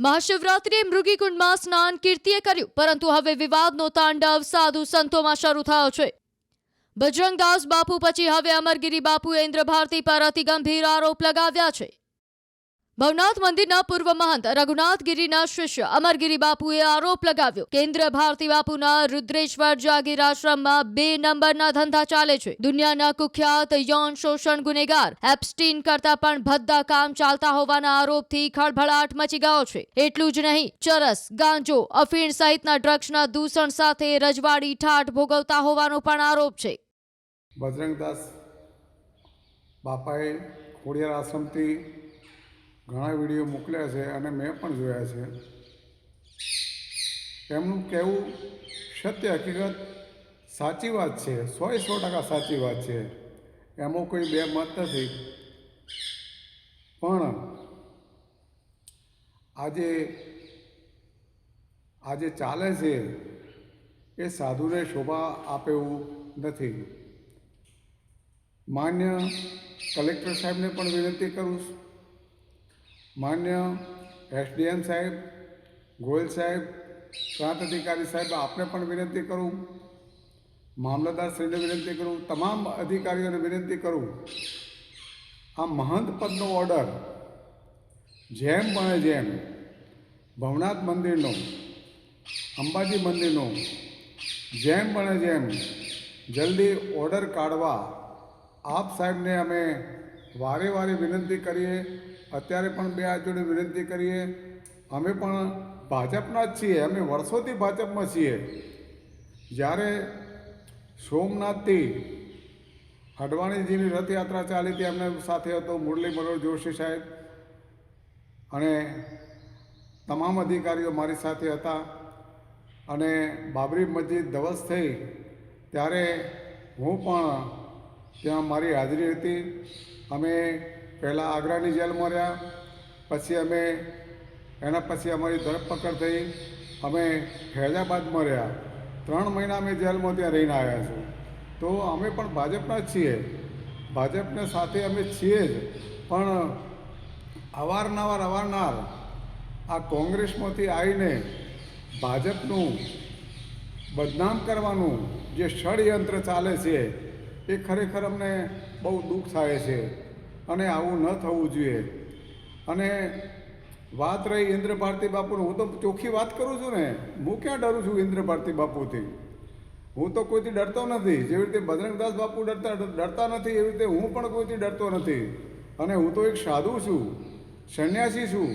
મહાશિવરાત્રિએ મૃગીકુંડમાં સ્નાન કીર્તિએ કર્યું, પરંતુ હવે વિવાદનો તાંડવ સાધુ સંતોમાં શરૂ થયો છે. બજરંગદાસ બાપુ પછી હવે અમરગીરી બાપુએ ઇન્દ્ર ભારતી પર અતિ ગંભીર આરોપ લગાવ્યા છે. ભવનાથ મંદિરના પૂર્વ મહંત રઘુનાથગીરીના શિષ્ય અમરગીરી બાપુએ આરોપ લગાવ્યો કે ઇન્દ્ર ભારતી બાપુના રુદ્રેશ્વર જાગીર આશ્રમમાં 2 નંબરના ધંધા ચાલે છે. દુનિયાના કુખ્યાત યૌન શોષણ ગુનેગાર એપ્સ્ટીન કરતા પણ ભદ્દા કામ ચાલતા હોવાના આરોપથી ખળભળાટ મચી ગયો છે. એટલું જ નહીં, ચરસ, ગાંજો, અફીણ સહિતના ડ્રગ્સના દૂષણ સાથે રજવાડી ઠાઠ ભોગવતા હોવાનો પણ આરોપ છે. બજરંગદાસ બાપાએ ખોડિયાર આશ્રમથી ઘણા વિડીયો મોકલ્યા છે અને મેં પણ જોયા છે. એમનું કહેવું સત્ય હકીકત સાચી વાત છે, 100% સાચી વાત છે. એમાં કોઈ બે મત નથી. પણ આજે ચાલે છે એ સાધુને શોભા આપે એવું નથી. માન્ય કલેક્ટર સાહેબને પણ વિનંતી કરું છું, માન્ય એસડીએમ સાહેબ, ગોયલ સાહેબ, પ્રાંત અધિકારી સાહેબ, આપને પણ વિનંતી કરું, મામલતદારશ્રીને વિનંતી કરું, તમામ અધિકારીઓને વિનંતી કરું, આ મહંત પદનો ઓર્ડર જેમ બને જેમ ભવનાથ મંદિરનો, અંબાજી મંદિરનો જેમ બને જેમ જલ્દી ઓર્ડર કાઢવા આપ સાહેબને અમે વારે વારે વિનંતી કરીએ. અત્યારે પણ 2 હાથ જોડે વિનંતી કરીએ. અમે પણ ભાજપના જ છીએ, અમે વર્ષોથી ભાજપમાં છીએ. જ્યારે સોમનાથથી અડવાણીજીની રથયાત્રા ચાલી હતી, એમને સાથે હતો મુરલી મનોહર જોશી સાહેબ અને તમામ અધિકારીઓ મારી સાથે હતા. અને બાબરી મસ્જિદ ધવસ થઈ ત્યારે હું પણ ત્યાં મારી હાજરી હતી. અમે પહેલાં આગ્રાની જેલમાં રહ્યા, પછી એના પછી અમારી ધરપકડ થઈ, અમે ફૈજાબાદમાં રહ્યા. 3 મહિના અમે જેલમાં ત્યાં રહીને આવ્યા છું. તો અમે પણ ભાજપના જ છીએ, ભાજપને સાથે અમે છીએ જ. પણ અવારનવાર આ કોંગ્રેસમાંથી આવીને ભાજપનું બદનામ કરવાનું જે ષડયંત્ર ચાલે છે એ ખરેખર અમને બહુ દુઃખ થાય છે અને આવું ન થવું જોઈએ. અને વાત રહી ઇન્દ્ર ભારતી બાપુની, હું તો ચોખ્ખી વાત કરું છું ને. હું ક્યાં ડરું છું ઇન્દ્ર ભારતી બાપુથી? હું તો કોઈથી ડરતો નથી. જેવી રીતે બજરંગદાસ બાપુ ડરતા નથી, એવી રીતે હું પણ કોઈથી ડરતો નથી. અને હું તો એક સાધુ છું, સંન્યાસી છું,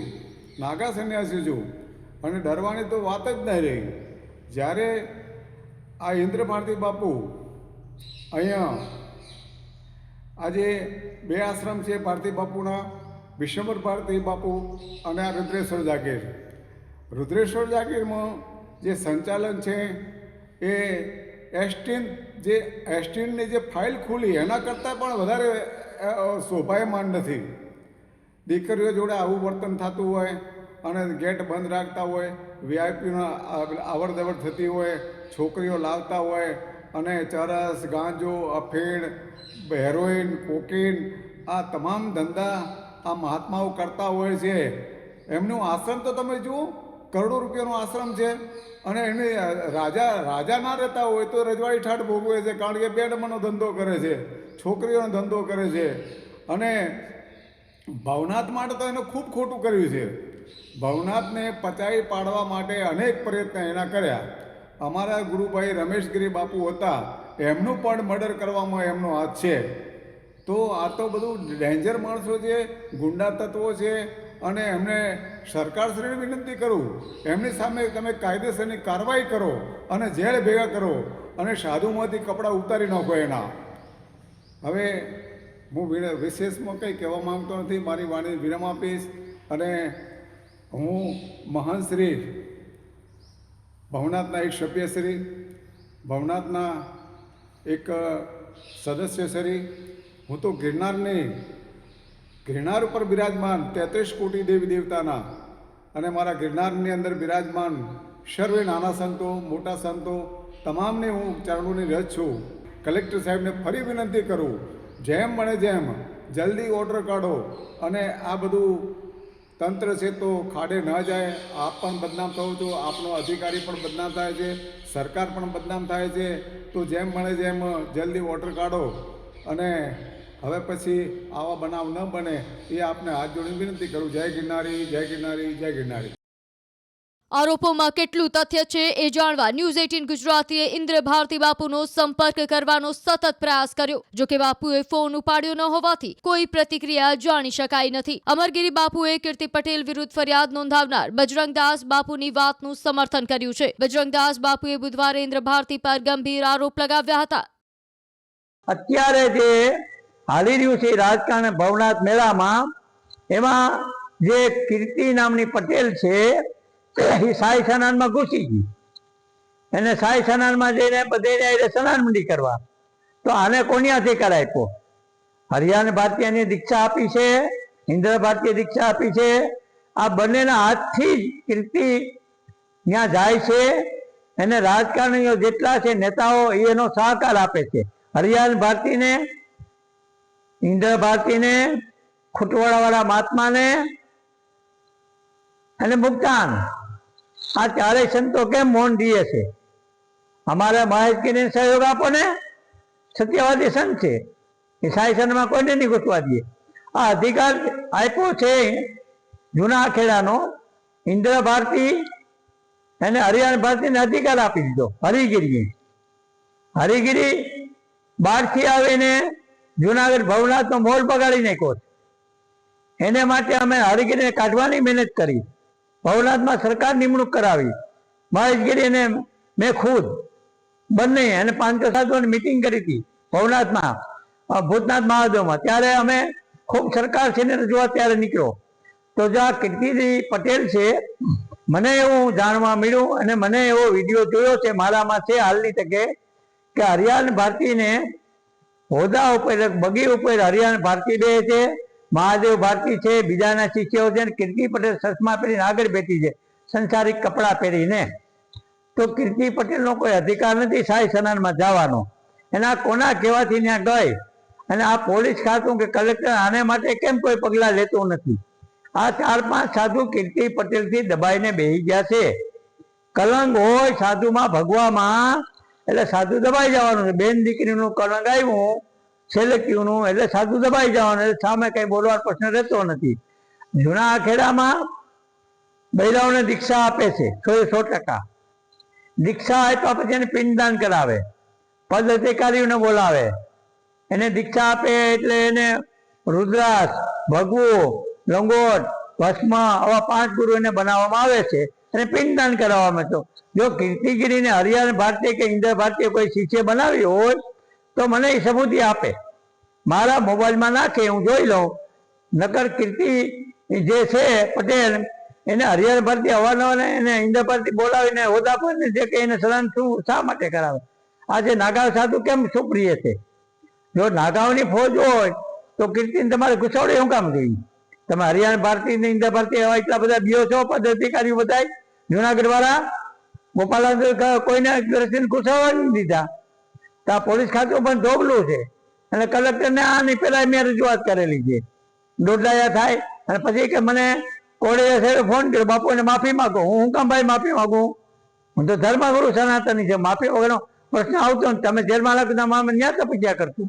નાગા સંન્યાસી છું. અને ડરવાની તો વાત જ નહીં રહી. જ્યારે આ ઇન્દ્ર ભારતી બાપુ અહીંયા આજે 2 આશ્રમ છે ભારતી બાપુના, વિશ્વંભર ભારતી બાપુ અને આ રુદ્રેશ્વર જાગીર. રુદ્રેશ્વર જાગીરમાં જે સંચાલન છે એ એસટીનની જે ફાઇલ ખુલી એના કરતાં પણ વધારે શોભાયમાન નથી. દીકરીઓ જોડે આવું વર્તન થતું હોય અને ગેટ બંધ રાખતા હોય, વીઆઈપીનો અવર જવર થતી હોય, છોકરીઓ લાવતા હોય અને ચરસ, ગાંજો, અફીણ, હેરોઈન, કોકીન આ તમામ ધંધા આ મહાત્માઓ કરતા હોય છે. એમનું આશ્રમ તો તમે જુઓ, કરોડો રૂપિયાનો આશ્રમ છે. અને એને રાજા ના રહેતા હોય તો રજવાડી ઠાઠ ભોગવે છે, કારણ કે 2 નંબરનો ધંધો કરે છે, છોકરીઓનો ધંધો કરે છે. અને ભવનાથ માટે તો એને ખૂબ ખોટું કર્યું છે. ભવનાથને પચાવી પાડવા માટે અનેક પ્રયત્ન એના કર્યા. અમારા ગુરુભાઈ રમેશગીરી બાપુ હતા, એમનું પણ મર્ડર કરવામાં એમનો હાથ છે. તો આ તો બધું ડેન્જર માણસો છે, ગુંડા તત્વો છે. અને એમને સરકારશ્રીને વિનંતી કરું, એમની સામે તમે કાયદેસરની કાર્યવાહી કરો અને જેલ ભેગા કરો અને સાધુમાંથી કપડાં ઉતારી નાખો એના. હવે હું વિશેષમાં કંઈ કહેવા માંગતો નથી, મારી વાણી વિરામ આપીશ. અને હું મહંતશ્રી ભવનાથના એક સભ્યશ્રી, ભવનાથના એક સદસ્યશ્રી, હું તો ગિરનાર ઉપર બિરાજમાન 33 કોટી દેવી દેવતાના અને મારા ગિરનારની અંદર બિરાજમાન સર્વે નાના સંતો, મોટા સંતો તમામને હું ચરણોની રજ છું. કલેક્ટર સાહેબને ફરી વિનંતી કરું, જેમ બને જેમ જલ્દી ઓર્ડર કાઢો અને આ બધું તંત્ર છે તો ખાડે ન જાય. આપ પણ બદનામ થવો છો, આપનો અધિકારી પણ બદનામ થાય છે, સરકાર પણ બદનામ થાય છે. તો જેમ મળે જેમ જલ્દી વોટર કાઢો અને હવે પછી આવા બનાવ ન બને એ આપને હાથ જોડીને વિનંતી કરું. જય ગિરનારી, જય ગિરનારી, જય ગિરનારી. આરોપોમાં કેટલું તથ્ય છે એ જાણવા ન્યૂઝ 18 ગુજરાતીએ ઇન્દ્ર ભારતી બાપુનો સંપર્ક કરવાનો સતત પ્રયાસ કર્યો. જો કે બાપુએ ફોન ઉપાડ્યો ન હોવાથી કોઈ પ્રતિક્રિયા જાણી શકાઈ નથી. અમરગીરી બાપુએ કીર્તિ પટેલ વિરુદ્ધ ફરિયાદ નોંધાવનાર બજરંગદાસ બાપુની વાતનું સમર્થન કર્યું છે. બજરંગદાસ બાપુએ બુધવારે ઇન્દ્ર ભારતી પર ગંભીર આરોપ લગાવ્યા હતા. અત્યારે જે હાલી રહ્યું છે રાજકારણ ભવનાથ મેળામાં, એમાં જે કીર્તિ નામની પટેલ છે એ સાઈ સ્નાનમાં ઘૂસી ગઈ. એને સાઈ સ્નાનમાં જઈને બધે સ્નાન મંડી કરવા. તો આને કોની અધિકાર આપ્યો? હરિયાણ ભારતીયની દીક્ષા આપી છે, ઇન્દ્ર ભારતીય દીક્ષા આપી છે. આ બંનેના હાથથી જ કીર્તિ ત્યાં જાય છે. એને રાજકારણીઓ જેટલા છે નેતાઓ એનો સહકાર આપે છે. હરિયાણ ભારતીને, ઇન્દ્ર ભારતીને, ખુટવાડાવાળા મહાત્માને અને મુક્તાન, આ ચારેય સંતો કેમ મૌન દીએ છે? અમારા મહેશગીરીને સહયોગ આપો ને. સત્યવાદી સંત છે, એ સાઈ સંતમાં કોઈને નહીં ઘૂસવા દે. આ અધિકાર આપ્યો છે જૂના ખેડાનો ઇન્દ્ર ભારતી અને હરિયાણ ભારતીને અધિકાર આપી દીધો. હરિગીરી બહારથી આવીને જુનાગઢ ભવનાથનો મોલ બગાડી નાખ્યો છે. એને માટે અમે હરિગીરીને કાઢવાની મહેનત કરી. ભવનાથમાં સરકાર નિમણૂક કરાવી. મહેશગીરીને મેં ખુદ બંને અને 500 સાધુઓની મિટિંગ કરી હતી ભવનાથમાં, ભૂતનાથ મહાદેવમાં. ત્યારે અમે ખૂબ સરકાર છે ને રજૂઆત ત્યારે નીકળ્યો. તો જો આ કીર્તિ પટેલ છે, મને એવું જાણવા મળ્યું અને મને એવો વિડીયો જોયો છે મારામાં છે હાલની તકે, કે હરિયાણ ભારતીને હોદ્દા ઉપર બગી ઉપર હરિયાણ ભારતી બે છે, મહાદેવ ભારતી છે, બીજાના શિષ્યો છે. કીર્તિ પટેલ ચશ્મા પહેરીને આગળ બેઠી છે, સંસારિક કપડાં પહેરીને. તો કીર્તિ પટેલનો કોઈ અધિકાર નથી સાઈ સ્નાનમાં જવાનો. એના કોના કહેવાથી ત્યાં ગઈ. અને આ પોલીસ ખાતું કે કલેક્ટર આને માટે કેમ કોઈ પગલાં લેતું નથી? આ 4-5 સાધુ કીર્તિ પટેલથી દબાઈને બેસી ગયા છે. કલંક હોય સાધુમાં ભગવામાં એટલે સાધુ દબાઈ જવાનું છે. બેન દીકરીનું કલંક આવ્યું સેલેક્ટિવનું એટલે સાધુ દબાઈ જવાનું, એટલે સામે કઈ બોલવાનો પ્રશ્ન રહેતો નથી. જૂના ખેડામાં બૈરાઓને દીક્ષા આપે છે 100%. દીક્ષા આપ્યા પછી એને પિંડદાન કરાવે, પદ અધિકારીઓને બોલાવે, એને દીક્ષા આપે એટલે એને રુદ્રાક્ષ, ભગવું, લંગોટ, ભસ્મ આવા 5 ગુરુ એને બનાવવામાં આવે છે અને પિંડદાન કરાવવામાં. તો જો કીર્તિગીરીને હરિયાણ ભારતીય કે ઇન્દ્ર ભારતીય કોઈ શિષ્ય બનાવી હોય તો મને એ સબૂતી આપે, મારા મોબાઈલમાં નાખે, હું જોઈ લઉં. નકર કીર્તિ જે છે પટેલ એને હરિયાણ ભારતી અવારનવાર એને ઇન્દ્ર ભારતી બોલાવીને હોદ્દા પર જે કે એને સલામ શું શા માટે કરાવે? આજે નાગાવ સાધુ કેમ સુપ્રિય છે? જો નાગાવની ફોજ હોય તો કીર્તિને તમારે ઘુસાવડી શું કામ જોઈએ? તમે હરિયાણ ભારતી ને ઇન્દ્ર ભારતી એવા એટલા બધા બીઓ છો પદાધિકારીઓ બધા જુનાગઢ વાળા, ગોપાલ કોઈને દ્રષ્ટિને ઘુસાવવા નહીં દીધા. તો આ પોલીસ ખાતું પણ ધોબલું છે. અને કલેક્ટરને આની પેલા મેં રજૂઆત કરેલી છે. દોડલાયા થાય અને પછી કે મને કોળે ફોન કર્યો, બાપુને માફી માગો. હું કામ ભાઈ માફી માગું? હું તો ધર્મગુરુ સનાતની છે. માફી વગરનો પ્રશ્ન આવતો ને તમે જેલમાં લાગતા મામે ન્યા તપસ્યા કરતું.